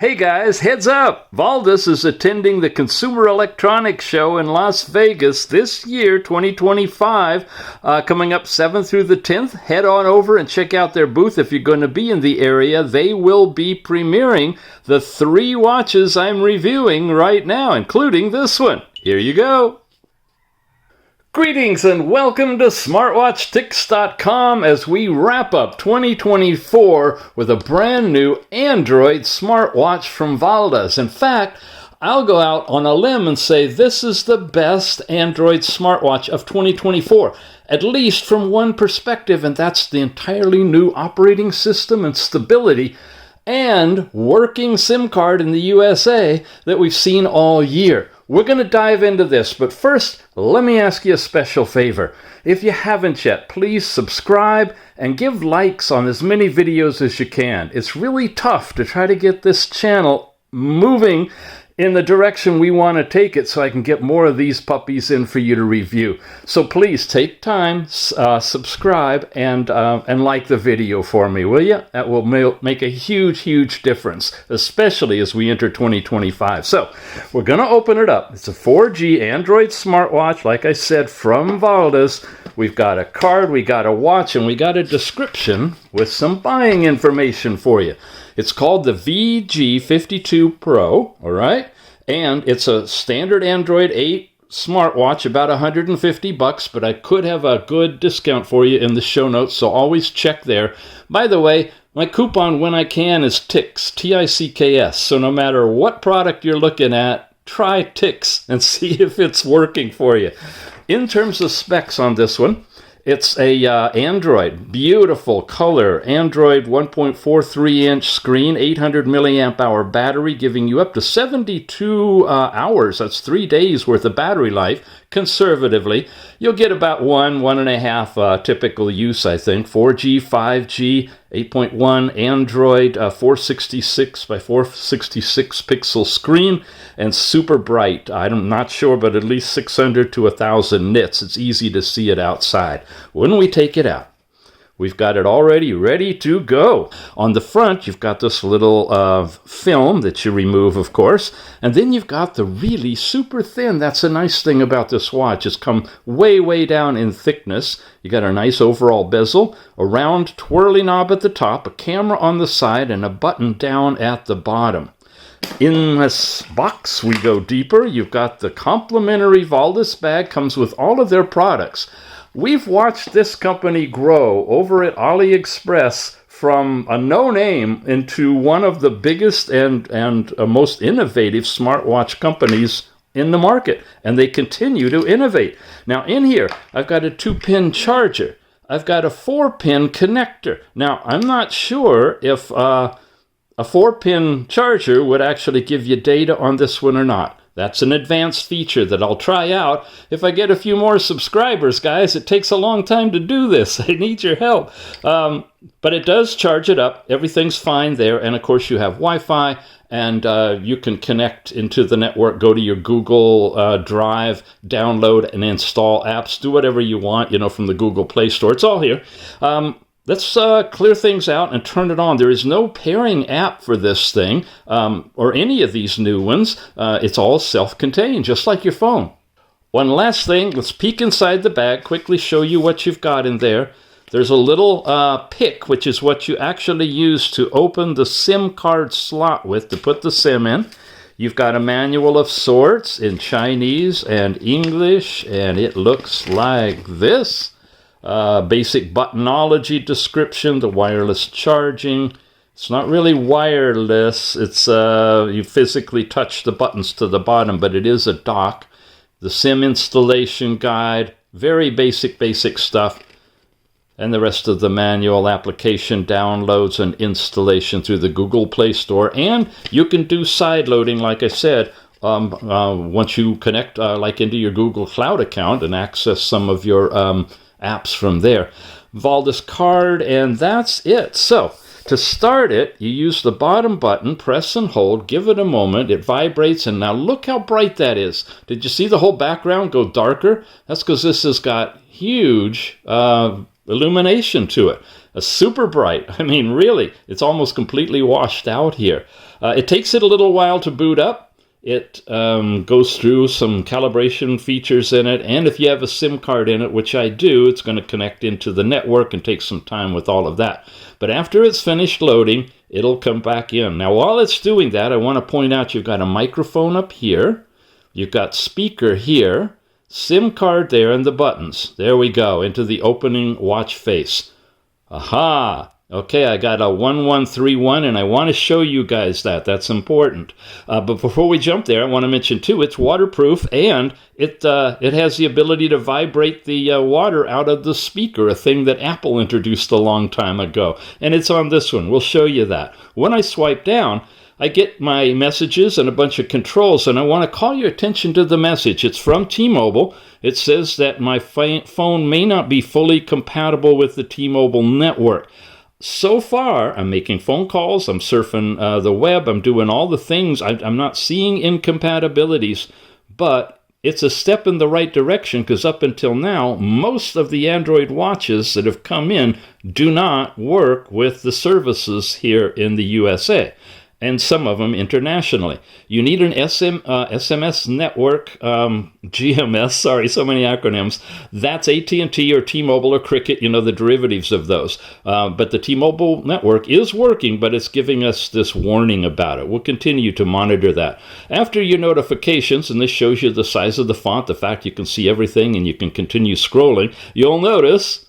Hey guys, heads up! VALDUS is attending the Consumer Electronics Show in Las Vegas this year, 2025, coming up 7th through the 10th. Head on over and check out their booth if you're going to be in the area. They will be premiering the 3 watches I'm reviewing right now, including this one. Here you go! Greetings and welcome to SmartWatchTix.com as we wrap up 2024 with a brand new Android smartwatch from VALDUS. In fact, I'll go out on a limb and say this is the best Android smartwatch of 2024, at least from one perspective, and that's the entirely new operating system and stability and working SIM card in the USA that we've seen all year. We're going to dive into this, but first, let me ask you a special favor. If you haven't yet, please subscribe and give likes on as many videos as you can. It's really tough to try to get this channel moving in the direction we want to take it so I can get more of these puppies in for you to review. So please take time, subscribe, and like the video for me, will you? That will make a huge, huge difference, especially as we enter 2025. So we're going to open it up. It's a 4G Android smartwatch, like I said, from VALDUS. We've got a card, we got a watch, and we got a description with some buying information for you. It's called the VG52 Pro, all right? And it's a standard Android 8 smartwatch, about $150, but I could have a good discount for you in the show notes, so always check there. By the way, my coupon when I can is TICKS, T-I-C-K-S, so no matter what product you're looking at, try TICKS and see if it's working for you. In terms of specs on this one, it's a Android, beautiful color, Android 1.43-inch screen, 800 milliamp hour battery, giving you up to 72 hours. That's 3 days worth of battery life. Conservatively, you'll get about 1.5 typical use, I think. 4G, 5G, 8.1 Android, 466 by 466 pixel screen, and super bright. I'm not sure, but at least 600 to 1,000 nits. It's easy to see it outside. When we take it out, we've got it already ready to go. On the front, you've got this little film that you remove, of course, and then you've got the really super thin. That's a nice thing about this watch. It's come way, way down in thickness. You got a nice overall bezel, a round twirly knob at the top, a camera on the side, and a button down at the bottom. In this box, we go deeper. You've got the complimentary VALDUS bag, comes with all of their products. We've watched this company grow over at AliExpress from a no-name into one of the biggest and most innovative smartwatch companies in the market, and they continue to innovate. Now in here, I've got a 2-pin charger. I've got a 4-pin connector. Now, I'm not sure if a 4-pin charger would actually give you data on this one or not. That's an advanced feature that I'll try out if I get a few more subscribers, guys. It takes a long time to do this. I need your help. But it does charge it up. Everything's fine there. And, of course, you have Wi-Fi, and you can connect into the network, go to your Google Drive, download and install apps, do whatever you want, from the Google Play Store. It's all here. Let's clear things out and turn it on. There is no pairing app for this thing or any of these new ones. It's all self-contained, just like your phone. One last thing, let's peek inside the bag, quickly show you what you've got in there. There's a little pick, which is what you actually use to open the SIM card slot with to put the SIM in. You've got a manual of sorts in Chinese and English, and it looks like this. Basic buttonology description, the wireless charging. It's not really wireless. It's you physically touch the buttons to the bottom, but it is a dock. The SIM installation guide, very basic stuff. And the rest of the manual, application downloads and installation through the Google Play Store. And you can do side loading, like I said, once you connect like into your Google Cloud account and access some of your apps from there. VALDUS card, and that's it. So to start it, you use the bottom button, press and hold, give it a moment, it vibrates, and now look how bright that is. Did you see the whole background go darker? That's because this has got huge illumination to it. super bright. I mean, really, it's almost completely washed out here. It takes it a little while to boot up. It goes through some calibration features in it, and if you have a SIM card in it, which I do, it's going to connect into the network and take some time with all of that. But after it's finished loading, it'll come back in. Now, while it's doing that, I want to point out you've got a microphone up here, you've got speaker here, SIM card there, and the buttons. There we go, into the opening watch face. Aha! Okay, I got a 1131, and I want to show you guys that. That's important. But before we jump there, I want to mention, too, it's waterproof, and it has the ability to vibrate the water out of the speaker, a thing that Apple introduced a long time ago. And it's on this one. We'll show you that. When I swipe down, I get my messages and a bunch of controls, and I want to call your attention to the message. It's from T-Mobile. It says that my phone may not be fully compatible with the T-Mobile network. So far, I'm making phone calls, I'm surfing the web, I'm doing all the things. I'm not seeing incompatibilities, but it's a step in the right direction because up until now, most of the Android watches that have come in do not work with the services here in the USA, and some of them internationally. You need an SMS network, GMS, sorry, so many acronyms. That's AT&T or T-Mobile or Cricket, you know, the derivatives of those. But the T-Mobile network is working, but it's giving us this warning about it. We'll continue to monitor that. After your notifications, and this shows you the size of the font, the fact you can see everything and you can continue scrolling, you'll notice,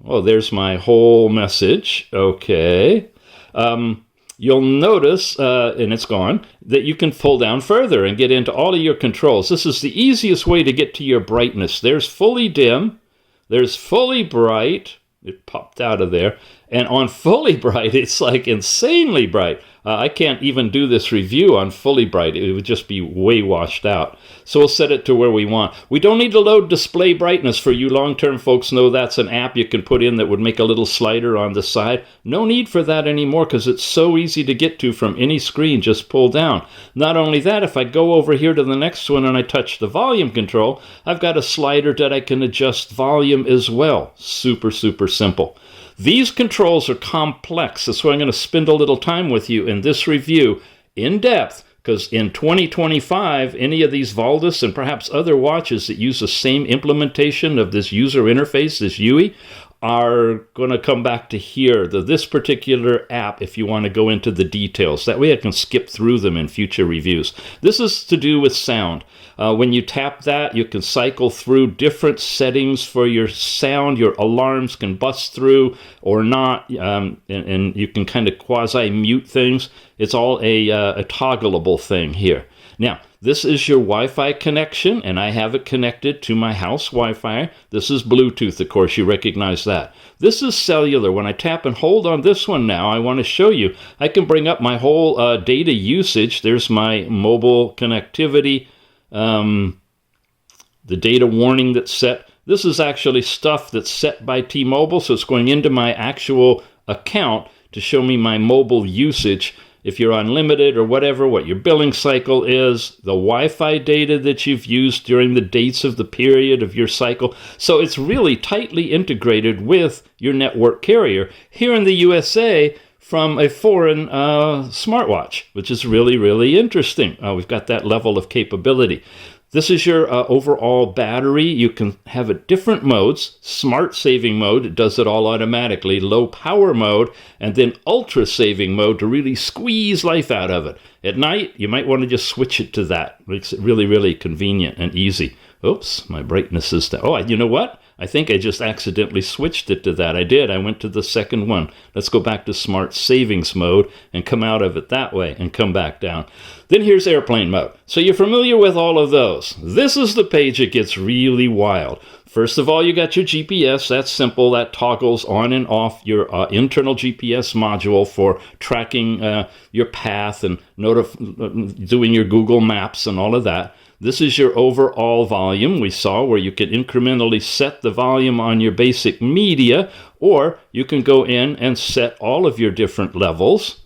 oh, there's my whole message. Okay. You'll notice, and it's gone, that you can pull down further and get into all of your controls. This is the easiest way to get to your brightness. There's fully dim, there's fully bright, it popped out of there, and on fully bright, it's like insanely bright. I can't even do this review on fully bright. It would just be way washed out. So we'll set it to where we want. We don't need to load display brightness. For you long-term folks know that's an app you can put in that would make a little slider on the side. No need for that anymore because it's so easy to get to from any screen. Just pull down. Not only that, if I go over here to the next one and I touch the volume control, I've got a slider that I can adjust volume as well. Super, super simple. These controls are complex. That's why I'm going to spend a little time with you in this review in depth, because in 2025, any of these VALDUS and perhaps other watches that use the same implementation of this user interface, this UI, are going to come back to here, this particular app, if you want to go into the details. That way I can skip through them in future reviews. This is to do with sound. When you tap that, you can cycle through different settings for your sound. Your alarms can bust through or not, and you can kind of quasi-mute things. It's all a toggleable thing here. Now, this is your Wi-Fi connection, and I have it connected to my house Wi-Fi. This is Bluetooth, of course, you recognize that. This is cellular. When I tap and hold on this one now, I want to show you, I can bring up my whole data usage. There's my mobile connectivity, the data warning that's set. This is actually stuff that's set by T-Mobile, so it's going into my actual account to show me my mobile usage. If you're unlimited or whatever, what your billing cycle is, the Wi-Fi data that you've used during the dates of the period of your cycle. So it's really tightly integrated with your network carrier here in the USA from a foreign smartwatch, which is really, really interesting. We've got that level of capability. This is your overall battery. You can have it different modes. Smart saving mode, it does it all automatically. Low power mode, and then ultra saving mode to really squeeze life out of it. At night, you might want to just switch it to that. Makes it really, really convenient and easy. Oops, my brightness is down. Oh, you know what? I think I just accidentally switched it to that. I did. I went to the second one. Let's go back to smart savings mode and come out of it that way and come back down. Then here's airplane mode. So you're familiar with all of those. This is the page that gets really wild. First of all, you got your GPS. That's simple. That toggles on and off your internal GPS module for tracking your path and doing your Google Maps and all of that. This is your overall volume we saw, where you can incrementally set the volume on your basic media, or you can go in and set all of your different levels,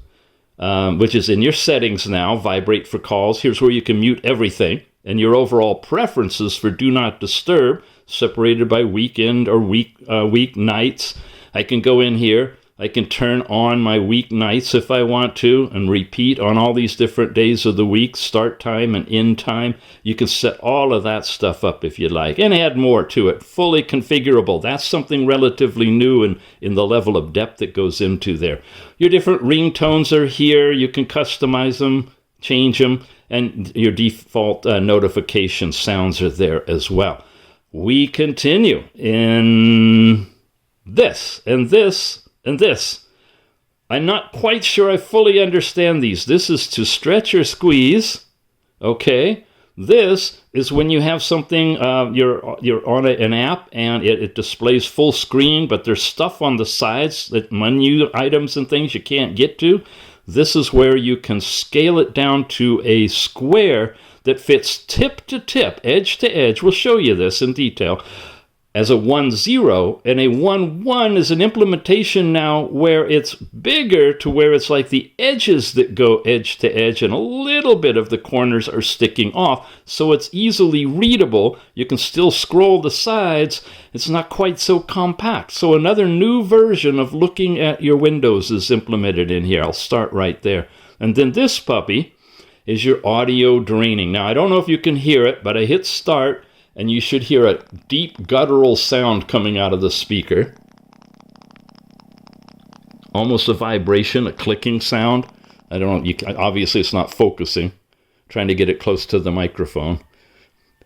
which is in your settings now. Vibrate for calls. Here's where you can mute everything, and your overall preferences for do not disturb, separated by weekend or week nights. I can go in here, I can turn on my weeknights if I want to and repeat on all these different days of the week, start time and end time. You can set all of that stuff up if you like and add more to it. Fully configurable. That's something relatively new in the level of depth that goes into there. Your different ringtones are here. You can customize them, change them, and your default notification sounds are there as well. We continue in this and this and this. I'm not quite sure I fully understand these. This is to stretch or squeeze. Okay. This is when you have something, you're on an app and it displays full screen, but there's stuff on the sides, that menu items and things you can't get to. This is where you can scale it down to a square that fits tip to tip, edge to edge. We'll show you this in detail. As a 1-0, and a 1-1 is an implementation now where it's bigger to where it's like the edges that go edge to edge and a little bit of the corners are sticking off, so it's easily readable. You can still scroll the sides. It's not quite so compact. So another new version of looking at your windows is implemented in here. I'll start right there. And then this puppy is your audio draining. Now, I don't know if you can hear it, but I hit start, and you should hear a deep guttural sound coming out of the speaker. Almost a vibration, a clicking sound. I don't know, obviously it's not focusing. Trying to get it close to the microphone.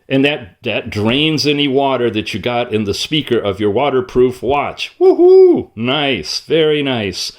And that drains any water that you got in the speaker of your waterproof watch. Woohoo! Nice, very nice.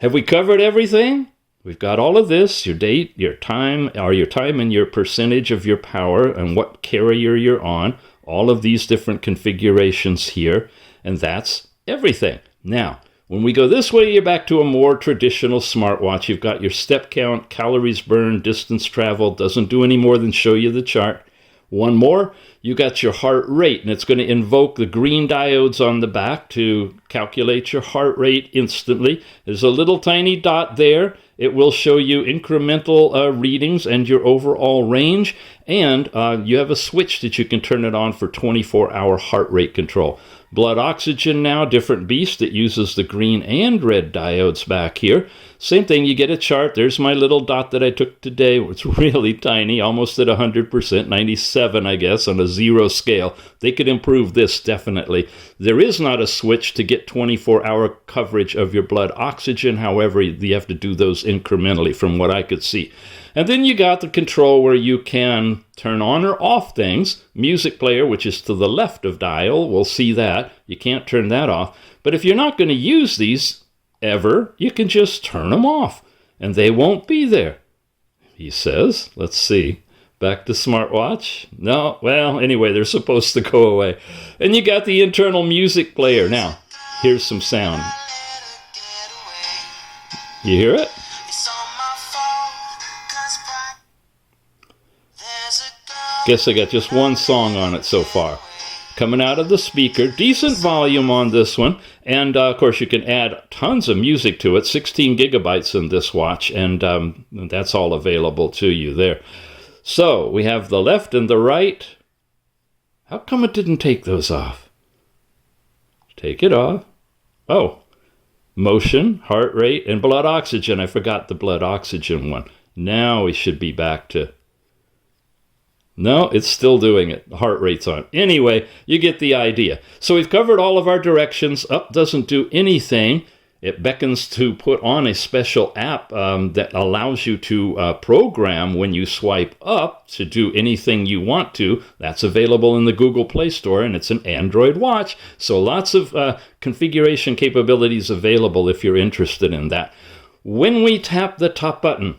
Have we covered everything? We've got all of this, your date, your time and your percentage of your power and what carrier you're on, all of these different configurations here, and that's everything. Now, when we go this way, you're back to a more traditional smartwatch. You've got your step count, calories burned, distance traveled, doesn't do any more than show you the chart. One more, you got your heart rate, and it's going to invoke the green diodes on the back to calculate your heart rate instantly. There's a little tiny dot there. It will show you incremental readings and your overall range, and you have a switch that you can turn it on for 24-hour heart rate control. Blood oxygen now, different beast. It uses the green and red diodes back here. Same thing, you get a chart. There's my little dot that I took today. It's really tiny, almost at 100%, 97, I guess, on a 0 scale. They could improve this, definitely. There is not a switch to get 24-hour coverage of your blood oxygen. However, you have to do those incrementally from what I could see. And then you got the control where you can turn on or off things. Music player, which is to the left of dial, we'll see that. You can't turn that off. But if you're not going to use these ever, you can just turn them off, and they won't be there, he says. Let's see. Back to smartwatch. No, well, anyway, they're supposed to go away. And you got the internal music player. Now, here's some sound. You hear it? Guess I got just one song on it so far. Coming out of the speaker, decent volume on this one, and of course you can add tons of music to it, 16 gigabytes in this watch, and that's all available to you there. So we have the left and the right. How come it didn't take those off? Take it off. Oh, motion, heart rate, and blood oxygen. I forgot the blood oxygen one. Now we should be back to... No, it's still doing it. The heart rate's on. Anyway, you get the idea. So we've covered all of our directions. Up doesn't do anything. It beckons to put on a special app that allows you to program when you swipe up to do anything you want to. That's available in the Google Play Store, and it's an Android watch. So lots of configuration capabilities available if you're interested in that. When we tap the top button,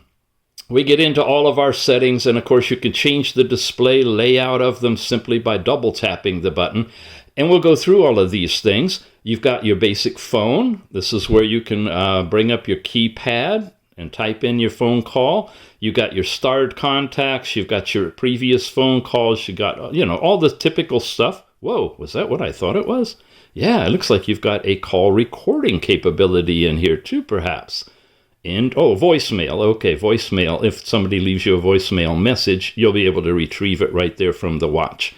we get into all of our settings, and of course you can change the display layout of them simply by double tapping the button. And we'll go through all of these things. You've got your basic phone. This is where you can bring up your keypad and type in your phone call. You've got your starred contacts. You've got your previous phone calls. You got, all the typical stuff. Whoa, was that what I thought it was? Yeah, it looks like you've got a call recording capability in here too, perhaps. And, voicemail. Okay, voicemail. If somebody leaves you a voicemail message, you'll be able to retrieve it right there from the watch.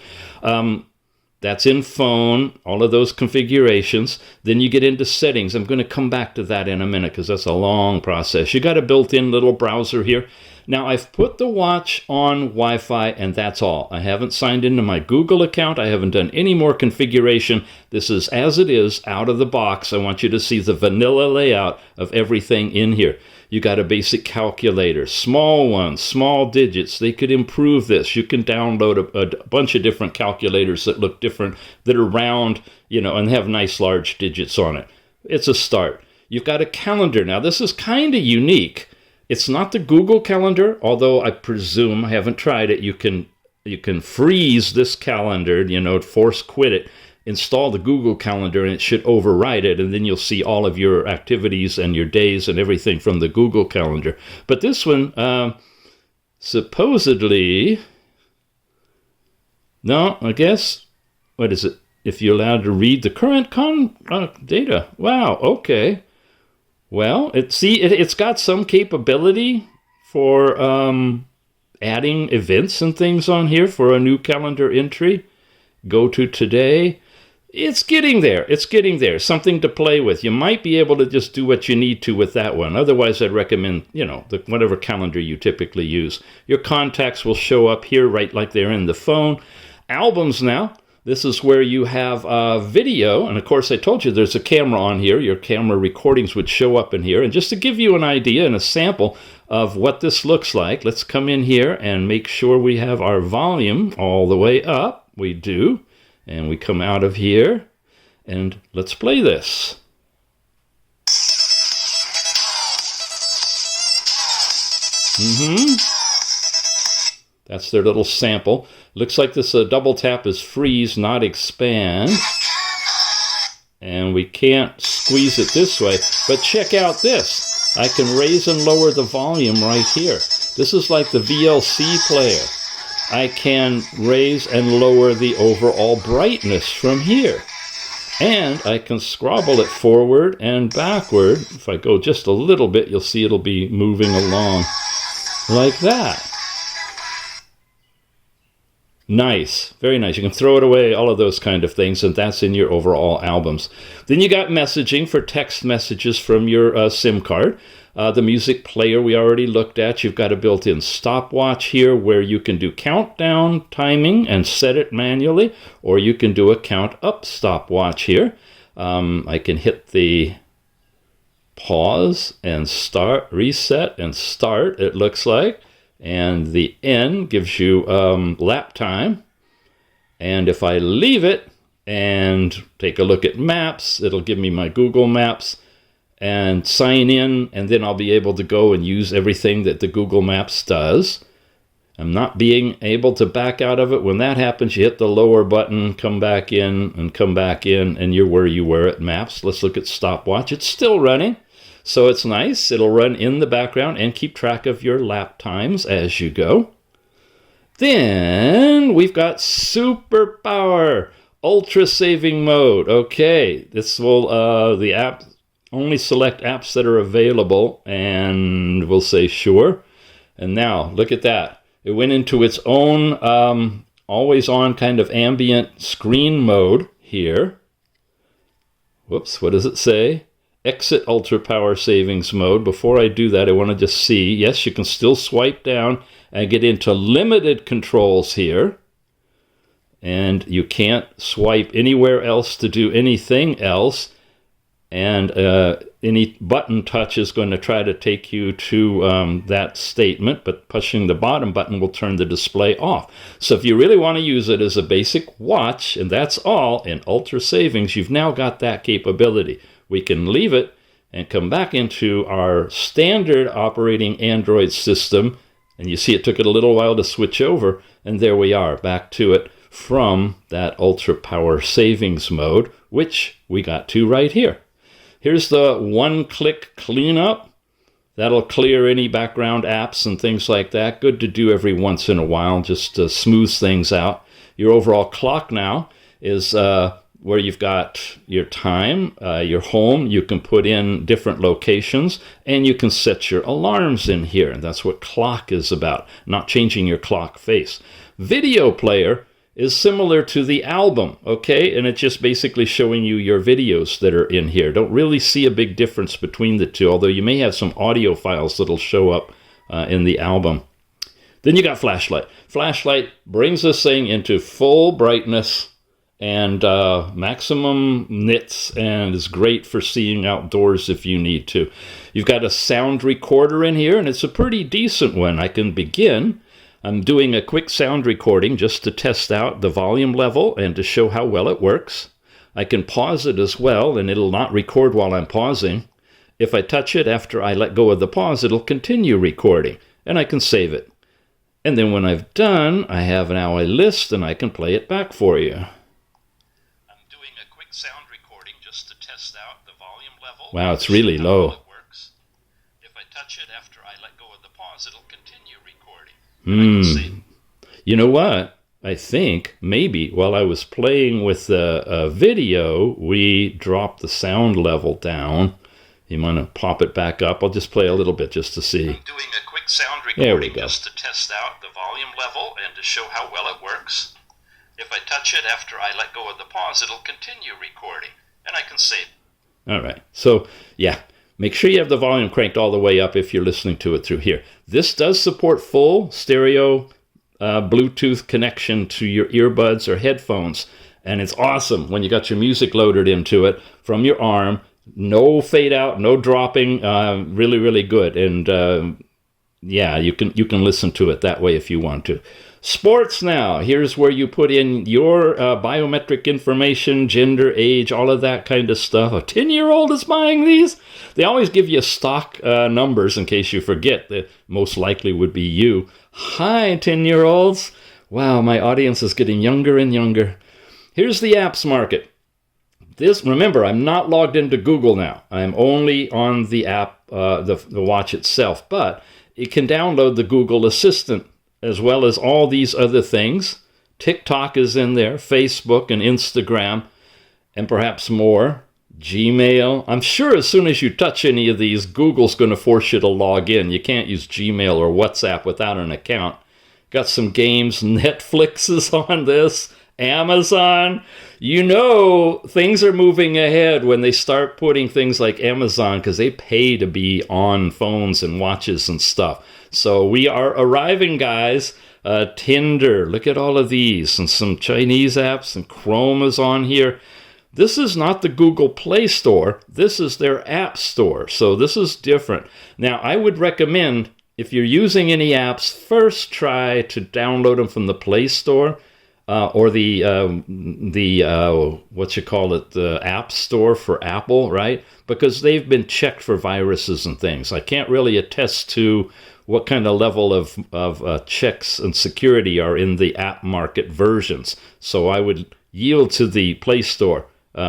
That's in phone, all of those configurations. Then you get into settings. I'm going to come back to that in a minute because that's a long process. You got a built-in little browser here. Now, I've put the watch on Wi-Fi, and that's all. I haven't signed into my Google account. I haven't done any more configuration. This is as it is, out of the box. I want you to see the vanilla layout of everything in here. You got a basic calculator, small ones, small digits. They could improve this. You can download a bunch of different calculators that look different, that are round, you know, and have nice large digits on it. It's a start. You've got a calendar. Now, this is kind of unique. It's not the Google Calendar, although I presume, I haven't tried it, you can freeze this calendar, you know, force quit it, install the Google Calendar, and it should override it, and then you'll see all of your activities and your days and everything from the Google Calendar. But this one, supposedly, no, I guess, what is it? If you're allowed to read the current data. Wow, okay. Well, it's got some capability for adding events and things on here for a new calendar entry. Go to today. It's getting there. It's getting there. Something to play with. You might be able to just do what you need to with that one. Otherwise, I'd recommend, you know, whatever calendar you typically use. Your contacts will show up here right like they're in the phone. Albums now. This is where you have video. And of course, I told you there's a camera on here. Your camera recordings would show up in here. And just to give you an idea and a sample of what this looks like, let's come in here and make sure we have our volume all the way up. We do. And we come out of here, and let's play this. That's their little sample. Looks like this double tap is freeze, not expand. And we can't squeeze it this way, but check out this. I can raise and lower the volume right here. This is like the VLC player. I can raise and lower the overall brightness from here. And I can scrobble it forward and backward. If I go just a little bit, you'll see it'll be moving along like that. Nice, very nice. You can throw it away, all of those kind of things, and that's in your overall albums. Then you got messaging for text messages from your SIM card. The music player we already looked at. You've got a built-in stopwatch here where you can do countdown timing and set it manually, or you can do a count up stopwatch here. I can hit the pause and start, reset and start, it looks like. And the N gives you lap time. And if I leave it and take a look at maps, it'll give me my Google Maps and sign in, and then I'll be able to go and use everything that the Google Maps does. I'm not being able to back out of it. When that happens, you hit the lower button, come back in, and you're where you were at Maps. Let's look at stopwatch. It's still running. So it's nice. It'll run in the background and keep track of your lap times as you go. Then we've got super power, ultra saving mode. Okay, this will, the app, only select apps that are available, and we'll say sure. And now look at that. It went into its own always on kind of ambient screen mode here. Whoops, what does it say? Exit ultra power savings mode. Before I do that, I want to just see, yes, you can still swipe down and get into limited controls here. And you can't swipe anywhere else to do anything else. And any button touch is going to try to take you to that statement, but pushing the bottom button will turn the display off. So if you really want to use it as a basic watch, and that's all, in ultra savings, you've now got that capability. We can leave it and come back into our standard operating Android system, and you see it took it a little while to switch over, and there we are, back to it from that ultra power savings mode, which we got to right here. Here's the one-click cleanup. That'll clear any background apps and things like that. Good to do every once in a while, just to smooth things out. Your overall clock now is where you've got your time, your home. You can put in different locations, and you can set your alarms in here. And that's what clock is about, not changing your clock face. Video player is similar to the album, okay? And it's just basically showing you your videos that are in here. Don't really see a big difference between the two, although you may have some audio files that'll show up in the album. Then you got flashlight. Flashlight brings this thing into full brightness and maximum nits, and is great for seeing outdoors if you need to. You've got a sound recorder in here, and it's a pretty decent one. I can begin. I'm doing a quick sound recording just to test out the volume level and to show how well it works. I can pause it as well, and it'll not record while I'm pausing. If I touch it after I let go of the pause, it'll continue recording, and I can save it. And then when I've done, I have now a list, and I can play it back for you. I'm doing a quick sound recording just to test out the volume level. Wow, it's really low. If I touch it after I let go of the pause, it'll continue recording. You know what? I think maybe while I was playing with the video, we dropped the sound level down. You want to pop it back up? I'll just play a little bit just to see. I'm doing a quick sound recording just to test out the volume level and to show how well it works. If I touch it after I let go of the pause, it'll continue recording, and I can save it. All right. So, yeah. Make sure you have the volume cranked all the way up if you're listening to it through here. This does support full stereo Bluetooth connection to your earbuds or headphones. And it's awesome when you got your music loaded into it from your arm. No fade out, no dropping. Really, really good. And yeah, you can listen to it that way if you want to. Sports now. Here's where you put in your biometric information, gender, age, all of that kind of stuff. A 10-year-old is buying these. They always give you stock numbers in case you forget. That most likely would be you. Hi, 10-year-olds. Wow, my audience is getting younger and younger. Here's the apps market. Remember, I'm not logged into Google now. I'm only on the app, the watch itself. But it can download the Google Assistant as well as all these other things. TikTok is in there, Facebook and Instagram, and perhaps more. Gmail. I'm sure as soon as you touch any of these, Google's going to force you to log in. You can't use Gmail or WhatsApp without an account. Got some games. Netflix is on this. Amazon. You know, things are moving ahead when they start putting things like Amazon, because they pay to be on phones and watches and stuff. So we are arriving, guys. Tinder, look at all of these, and some Chinese apps, and Chrome is on here. This is not the Google Play Store. This is their App Store. So this is different. Now, I would recommend, if you're using any apps, first try to download them from the Play Store or the App Store for Apple, right? Because they've been checked for viruses and things. I can't really attest to what kind of level of checks and security are in the app market versions. So I would yield to the Play Store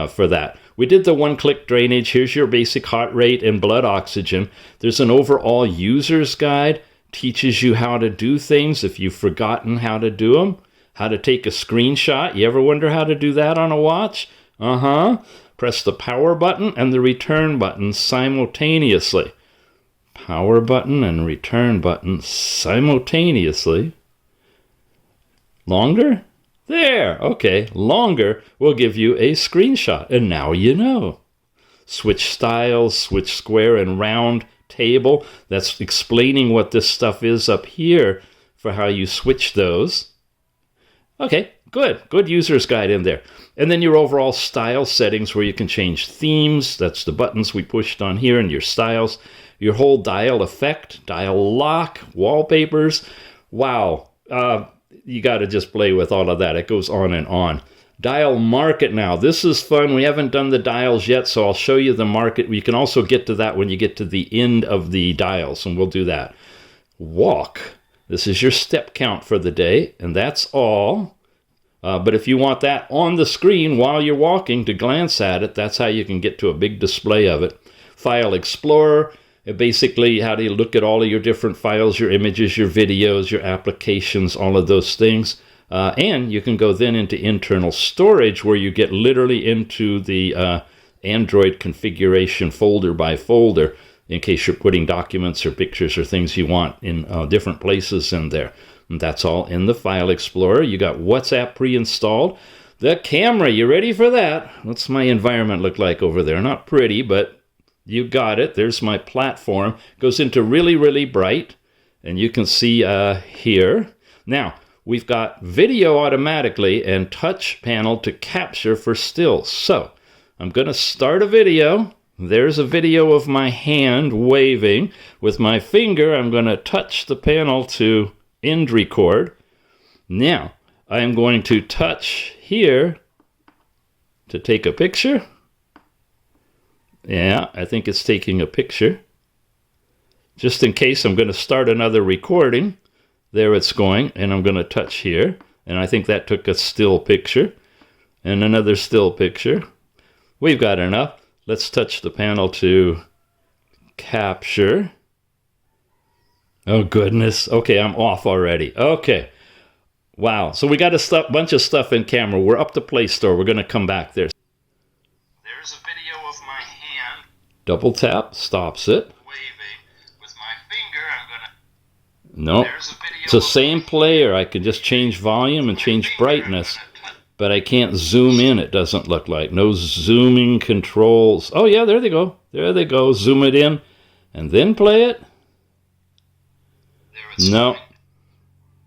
for that. We did the one-click drainage. Here's your basic heart rate and blood oxygen. There's an overall user's guide. Teaches you how to do things if you've forgotten how to do them. How to take a screenshot. You ever wonder how to do that on a watch? Press the power button and the return button simultaneously. Power button and return button simultaneously. Longer? There. Okay. Longer will give you a screenshot. And now you know. Switch styles, switch square and round table. That's explaining what this stuff is up here for how you switch those. Okay, good. Good user's guide in there. And then your overall style settings where you can change themes. That's the buttons we pushed on here and your styles. Your whole dial effect, dial lock, wallpapers. Wow. You got to just play with all of that. It goes on and on. Dial market now. This is fun. We haven't done the dials yet, so I'll show you the market. We can also get to that when you get to the end of the dials, and we'll do that. Walk. This is your step count for the day, and that's all. But if you want that on the screen while you're walking to glance at it, that's how you can get to a big display of it. File Explorer. Basically, how do you look at all of your different files, your images, your videos, your applications, all of those things. And you can go then into internal storage where you get literally into the Android configuration folder by folder. in case you're putting documents or pictures or things you want in different places in there. And that's all in the File Explorer. You got WhatsApp pre-installed. The camera, you ready for that? What's my environment look like over there? Not pretty, but you got it. There's my platform. Goes into really, really bright. And you can see here. Now, we've got video automatically and touch panel to capture for stills. So, I'm going to start a video. There's a video of my hand waving. With my finger, I'm going to touch the panel to end record. Now, I am going to touch here to take a picture. Yeah, I think it's taking a picture. Just in case, I'm going to start another recording. There it's going, and I'm going to touch here. And I think that took a still picture. And another still picture. We've got enough. Let's touch the panel to capture. Oh, goodness. Okay, I'm off already. Okay. Wow. So we got a bunch of stuff in camera. We're up to Play Store. We're going to come back there. There's a video of my hand. Double tap stops it. No, it's the same player. I can just change volume and change brightness, but I can't zoom in, it doesn't look like. No zooming controls. Oh, yeah, there they go. There they go. Zoom it in and then play it. No,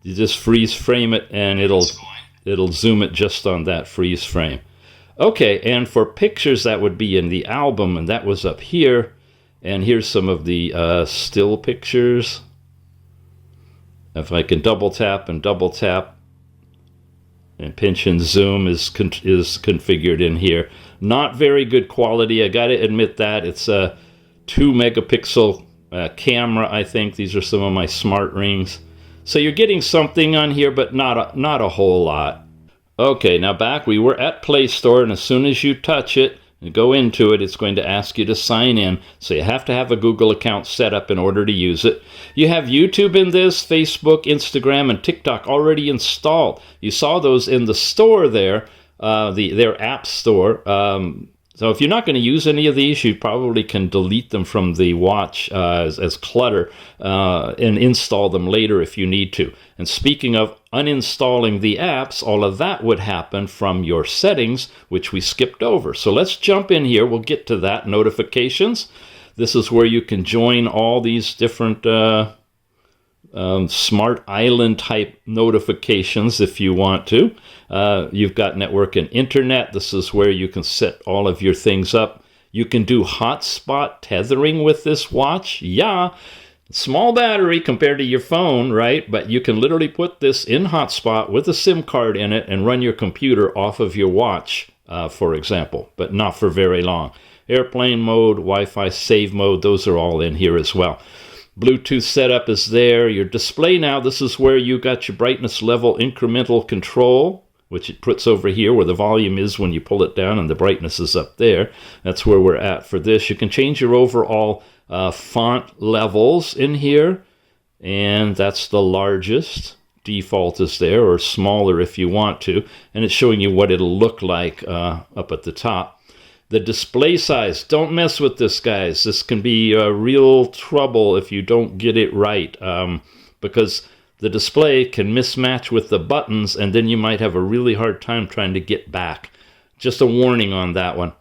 you just freeze frame it and it'll zoom it just on that freeze frame. Okay, and for pictures, that would be in the album, and that was up here. And here's some of the still pictures. If I can double tap and pinch and zoom is configured in here. Not very good quality, I gotta admit that. It's a 2 megapixel camera, I think. These are some of my smart rings. So you're getting something on here, but not a whole lot. Okay, now back, we were at Play Store, and as soon as you touch it, and go into it, it's going to ask you to sign in. So you have to have a Google account set up in order to use it. You have YouTube in this, Facebook, Instagram, and TikTok already installed. You saw those in the store there, their app store. So if you're not going to use any of these, you probably can delete them from the watch as clutter and install them later if you need to. And speaking of uninstalling the apps, all of that would happen from your settings, which we skipped over. So let's jump in here. We'll get to that. Notifications. This is where you can join all these different Smart Island type notifications if you want to. You've got network and internet. This is where you can set all of your things up. You can do hotspot tethering with this watch. Yeah, small battery compared to your phone, right? But you can literally put this in hotspot with a SIM card in it and run your computer off of your watch, for example, but not for very long. Airplane mode, Wi-Fi save mode, those are all in here as well. Bluetooth setup is there. Your display now, this is where you got your brightness level incremental control, which it puts over here where the volume is when you pull it down and the brightness is up there. That's where we're at for this. You can change your overall font levels in here, and that's the largest. Default is there, or smaller if you want to, and it's showing you what it'll look like up at the top. The display size, don't mess with this, guys. This can be real trouble if you don't get it right, because the display can mismatch with the buttons, and then you might have a really hard time trying to get back. Just a warning on that one.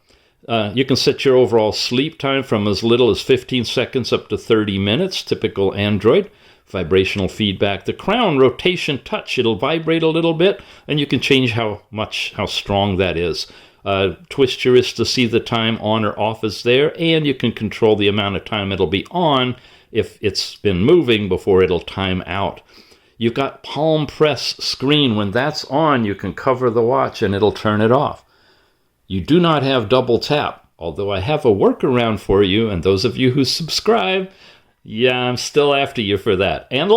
You can set your overall sleep time from as little as 15 seconds up to 30 minutes, typical Android. Vibrational feedback. The crown rotation touch, it'll vibrate a little bit, and you can change how strong that is. Twist your wrist to see the time on or off is there, and you can control the amount of time it'll be on if it's been moving before it'll time out. You've got palm press screen. When that's on, you can cover the watch and it'll turn it off. You do not have double tap, although I have a workaround for you, and those of you who subscribe, yeah, I'm still after you for that. And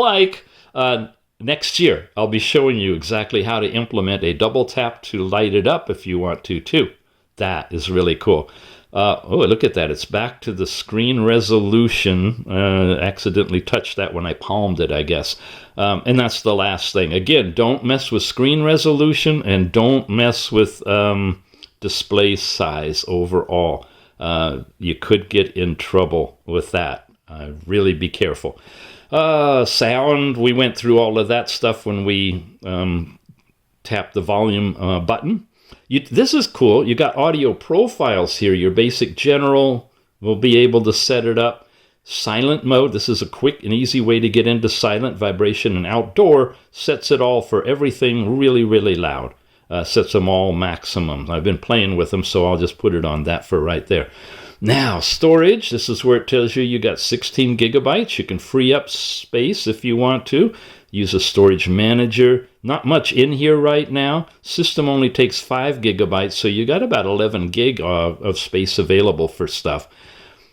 next year, I'll be showing you exactly how to implement a double tap to light it up if you want to, too. That is really cool. Oh, look at that. It's back to the screen resolution. Accidentally touched that when I palmed it, I guess. And that's the last thing. Again, don't mess with screen resolution and don't mess with display size overall. you could get in trouble with that. Really be careful. Sound, we went through all of that stuff when we tapped the volume button. This is cool. You got audio profiles here. Your basic general will be able to set it up. Silent mode, this is a quick and easy way to get into silent. Vibration and outdoor sets it all for everything really, really loud. Sets them all maximum. I've been playing with them, so I'll just put it on that for right there. Now, storage, this is where it tells you got 16 gigabytes. You can free up space if you want to. Use a storage manager. Not much in here right now. System only takes 5 gigabytes, so you got about 11 gig of space available for stuff.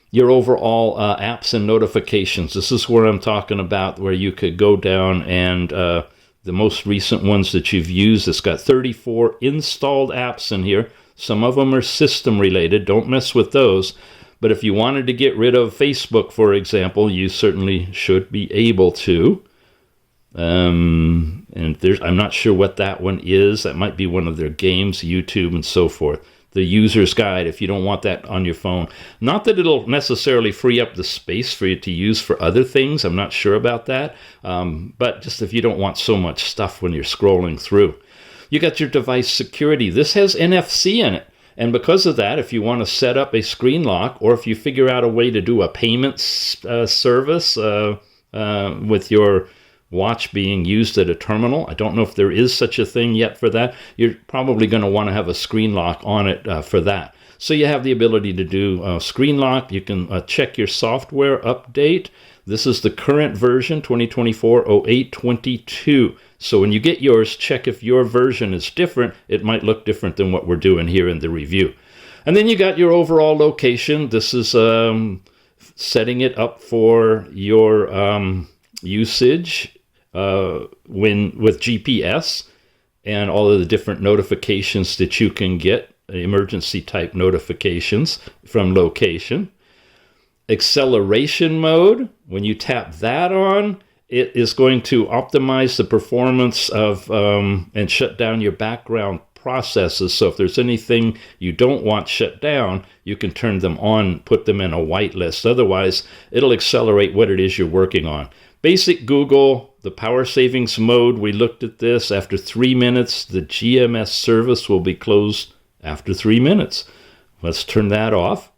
Your overall apps and notifications. This is where I'm talking about, where you could go down and the most recent ones that you've used. It's got 34 installed apps in here. Some of them are system related. Don't mess with those. But if you wanted to get rid of Facebook, for example, you certainly should be able to. And I'm not sure what that one is. That might be one of their games, YouTube and so forth. The user's guide, if you don't want that on your phone. Not that it'll necessarily free up the space for you to use for other things. I'm not sure about that. But just if you don't want so much stuff when you're scrolling through. You got your device security. This has NFC in it. And because of that, if you want to set up a screen lock, or if you figure out a way to do a payment service with your watch being used at a terminal. I don't know if there is such a thing yet for that. You're probably going to want to have a screen lock on it for that. So you have the ability to do screen lock. You can check your software update. This is the current version, 2024-08-22. So when you get yours, check if your version is different. It might look different than what we're doing here in the review. And then you got your overall location. This is setting it up for your usage with GPS and all of the different notifications that you can get, emergency type notifications from location. Acceleration mode, when you tap that on, it is going to optimize the performance of and shut down your background processes. So if there's anything you don't want shut down, you can turn them on, put them in a whitelist. Otherwise, it'll accelerate what it is you're working on. Basic Google, the power savings mode, we looked at this. After 3 minutes, the GMS service will be closed after 3 minutes. Let's turn that off.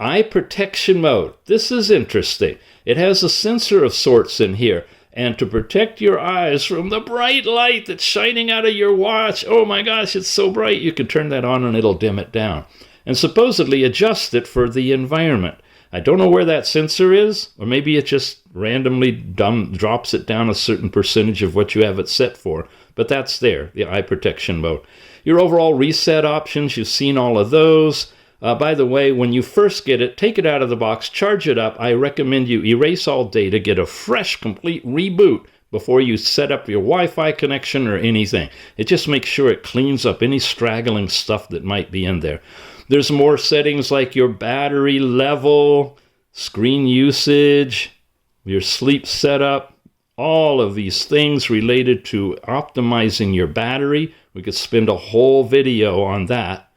Eye protection mode. This is interesting. It has a sensor of sorts in here. And to protect your eyes from the bright light that's shining out of your watch, oh my gosh, it's so bright, you can turn that on and it'll dim it down. And supposedly adjust it for the environment. I don't know where that sensor is, or maybe it just randomly drops it down a certain percentage of what you have it set for. But that's there, the eye protection mode. Your overall reset options, you've seen all of those. By the way, when you first get it, take it out of the box, charge it up. I recommend you erase all data, get a fresh, complete reboot before you set up your Wi-Fi connection or anything. It just makes sure it cleans up any straggling stuff that might be in there. There's more settings like your battery level, screen usage, your sleep setup, all of these things related to optimizing your battery. We could spend a whole video on that.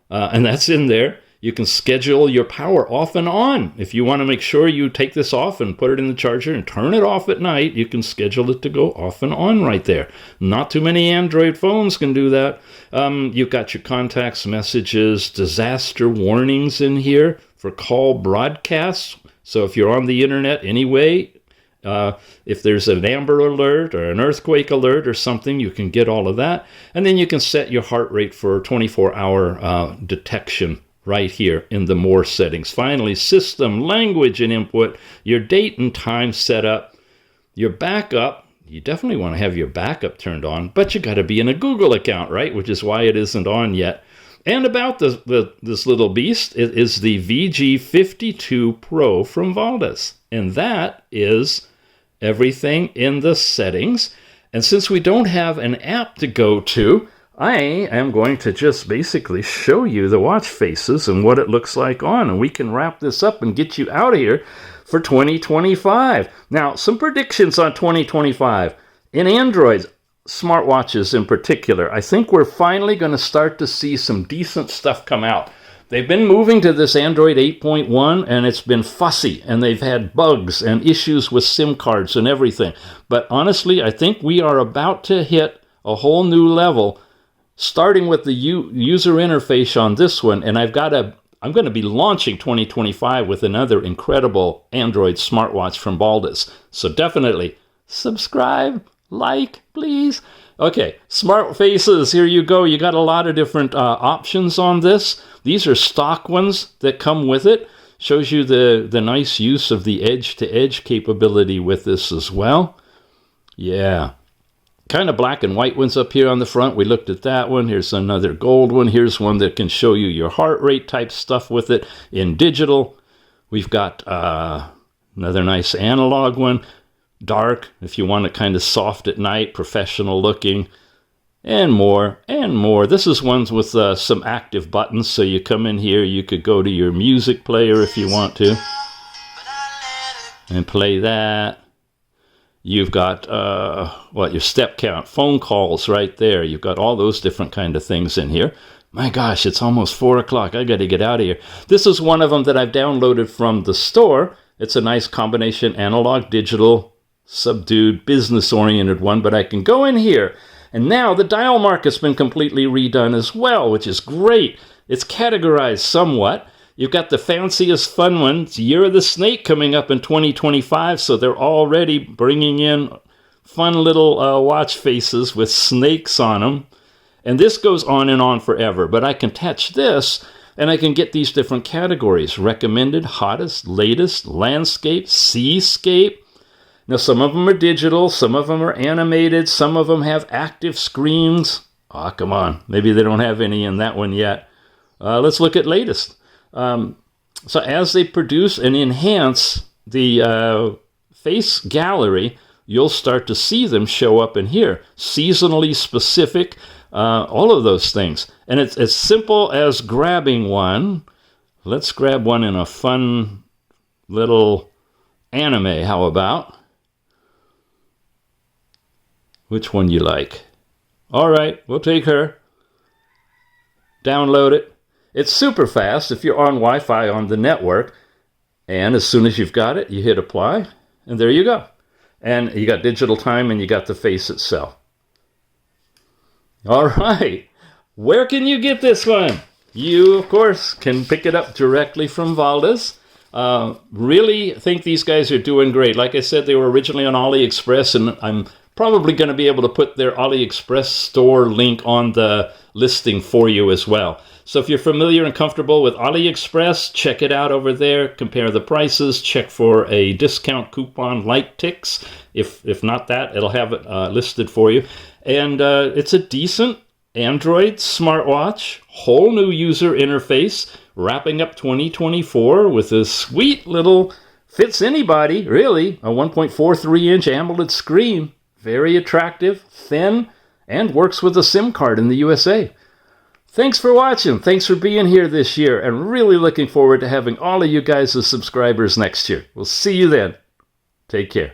And that's in there. You can schedule your power off and on. If you want to make sure you take this off and put it in the charger and turn it off at night, you can schedule it to go off and on right there. Not too many Android phones can do that. You've got your contacts, messages, disaster warnings in here for call broadcasts. So if you're on the internet anyway, if there's an Amber Alert or an earthquake alert or something, you can get all of that. And then you can set your heart rate for 24-hour detection right here in the more settings. Finally, system, language, and input, your date and time setup, your backup. You definitely want to have your backup turned on, but you got to be in a Google account, right? Which is why it isn't on yet. And about this little beast, it is the VG52 Pro from VALDUS. And that is everything in the settings. And since we don't have an app to go to, I am going to just basically show you the watch faces and what it looks like on. And we can wrap this up and get you out of here for 2025. Now, some predictions on 2025. In Android, smartwatches in particular, I think we're finally going to start to see some decent stuff come out. They've been moving to this Android 8.1, and it's been fussy, and they've had bugs and issues with SIM cards and everything. But honestly, I think we are about to hit a whole new level, starting with the user interface on this one. And I'm going to be launching 2025 with another incredible Android smartwatch from VALDUS. So definitely subscribe, like, please. Okay, smart faces, here you go. You got a lot of different options on this. These are stock ones that come with it. Shows you the nice use of the edge-to-edge capability with this as well. Yeah. Kind of black and white ones up here on the front. We looked at that one. Here's another gold one. Here's one that can show you your heart rate type stuff with it in digital. We've got another nice analog one. Dark, if you want it kind of soft at night, professional looking, and more, and more. This is ones with some active buttons, so you come in here, you could go to your music player if you want to, and play that. You've got, your step count, phone calls right there. You've got all those different kind of things in here. My gosh, it's almost 4 o'clock. I got to get out of here. This is one of them that I've downloaded from the store. It's a nice combination, analog, digital, subdued, business-oriented one, but I can go in here, and now the dial mark has been completely redone as well, which is great. It's categorized somewhat. You've got the fanciest fun ones, Year of the Snake, coming up in 2025, so they're already bringing in fun little watch faces with snakes on them, and this goes on and on forever, but I can touch this, and I can get these different categories: recommended, hottest, latest, landscape, seascape. Now, some of them are digital, some of them are animated, some of them have active screens. Oh, come on. Maybe they don't have any in that one yet. Let's look at latest. So as they produce and enhance the face gallery, you'll start to see them show up in here. Seasonally specific, all of those things. And it's as simple as grabbing one. Let's grab one in a fun little anime, how about? Which one you like? All right, we'll take her. Download it. It's super fast if you're on Wi-Fi on the network. And as soon as you've got it, you hit apply, and there you go. And you got digital time, and you got the face itself. All right. Where can you get this one? You, of course, can pick it up directly from VALDUS. Really think these guys are doing great. Like I said, they were originally on AliExpress, and I'm probably going to be able to put their AliExpress store link on the listing for you as well. So if you're familiar and comfortable with AliExpress, check it out over there. Compare the prices. Check for a discount coupon like Ticks. If not that, it'll have it listed for you. And it's a decent Android smartwatch. Whole new user interface. Wrapping up 2024 with a sweet little, fits anybody, really, a 1.43-inch AMOLED screen. Very attractive, thin, and works with a SIM card in the USA. Thanks for watching. Thanks for being here this year, and really looking forward to having all of you guys as subscribers next year. We'll see you then. Take care.